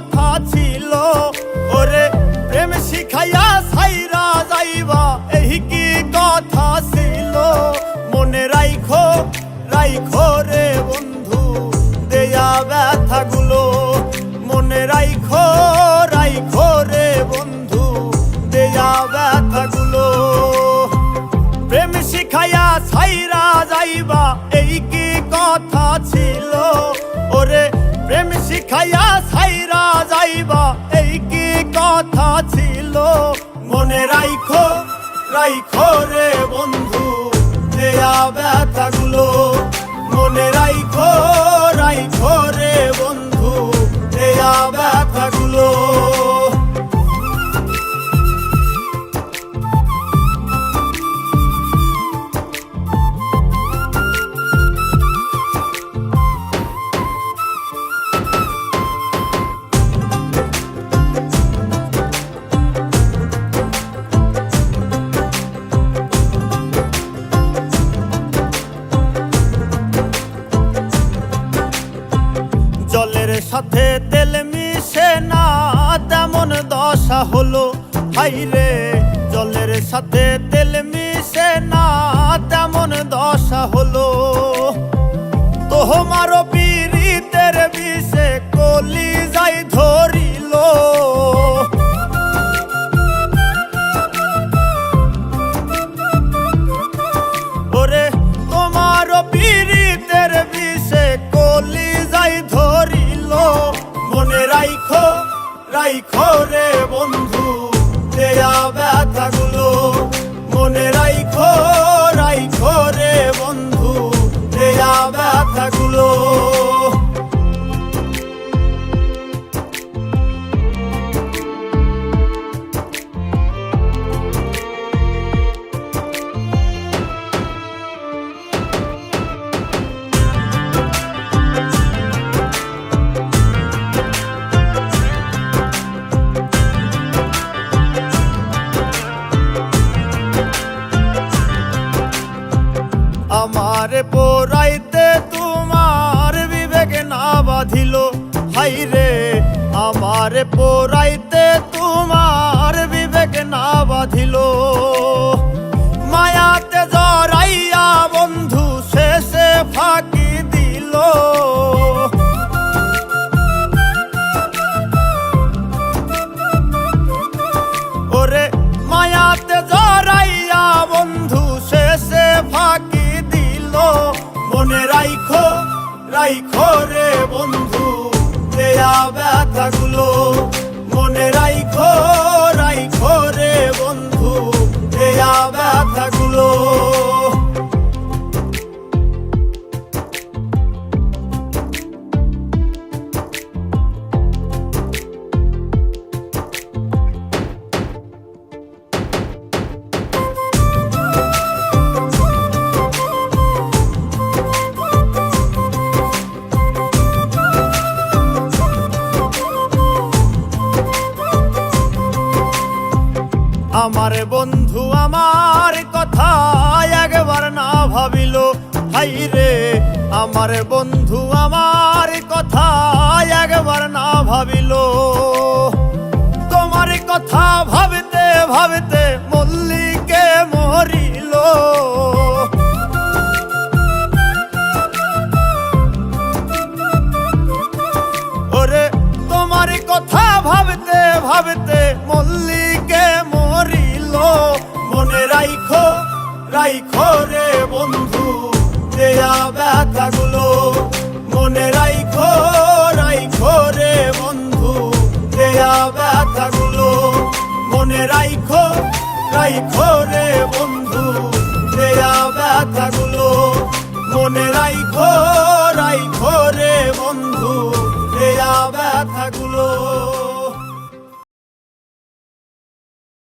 কথা ছিল, ওরে প্রেম শিখাইয়া ছাইরা যাইবা এই কি কথা ছিল। মনে রাইখো রাইখো রে বন্ধু দেয়া ব্যথাগুলো, মনে রাইখো রাইখো রে বন্ধু দেয়া ব্যথাগুলো। প্রেম শিখাইয়া ছাইরা যাইবা এই কি কথা ছিল, ওরে প্রেম শিখাইয়া ছাইরা যাইবা এই কি কথা ছিল। মনে রাইখো রাইখো রে বন্ধু দেয়া ব্যথাগুলো, মনে রাইখো রাইখো রে বন্ধু দেয়া ব্যথাগুলো। জলের সাথে তেল মিশে না তেমন দশা হলো, হাইরে জলের সাথে তেল মিশে না তেমন দশা হলো। তোমারও পীড়িতের বিষে কলিজায় ধরিল, ওরে তোমারও পীড়িতের বিষে কলিজায় ধরিল। মনে রাইখো রাইখো রে বন্ধু দেয়া ব্যথাগুলো, মনে রাইখো রাইখো রে বন্ধু দেয়া ব্যথাগুলো। আমারে পোড়াইতে তোমার বিবেক না বাঁধিল, হাইরে আমারে পোড়াইতে তোমার বিবেক না বাঁধিল। মায়াতে জড়াইয়া বন্ধু শেষে ফাঁকি দিল, ওরে মায়াতে জড়াইয়া বন্ধু শেষে ফাঁকি দিল। মনে রাইখো রাইখো রে বন্ধু দেয়া ব্যথাগুলো, মনে রাইখো রাইখো রে বন্ধু দেয়া ব্যথাগুলো। আমার বন্ধু আমার কথা একবার না ভাবিল, হাইরে আমার বন্ধু আমার কথা একবার না ভাবিল। তোমার কথা ভাবতে ভাবতে মল্লিকে মরিল, ওরে তোমার কথা ভাবতে ভাবতে মল্লিকে মরিল। মনে রাইখো রাইখো রে বন্ধু দেয়া ব্যথাগুলো, মনে রাইখো রাইখো রে বন্ধু দেয়া ব্যথাগুলো। মনে রাইখো রাইখো রে বন্ধু দেয়া ব্যথাগুলো, মনে রাইখো রাইখো রে বন্ধু দেয়া ব্যথাগুলো।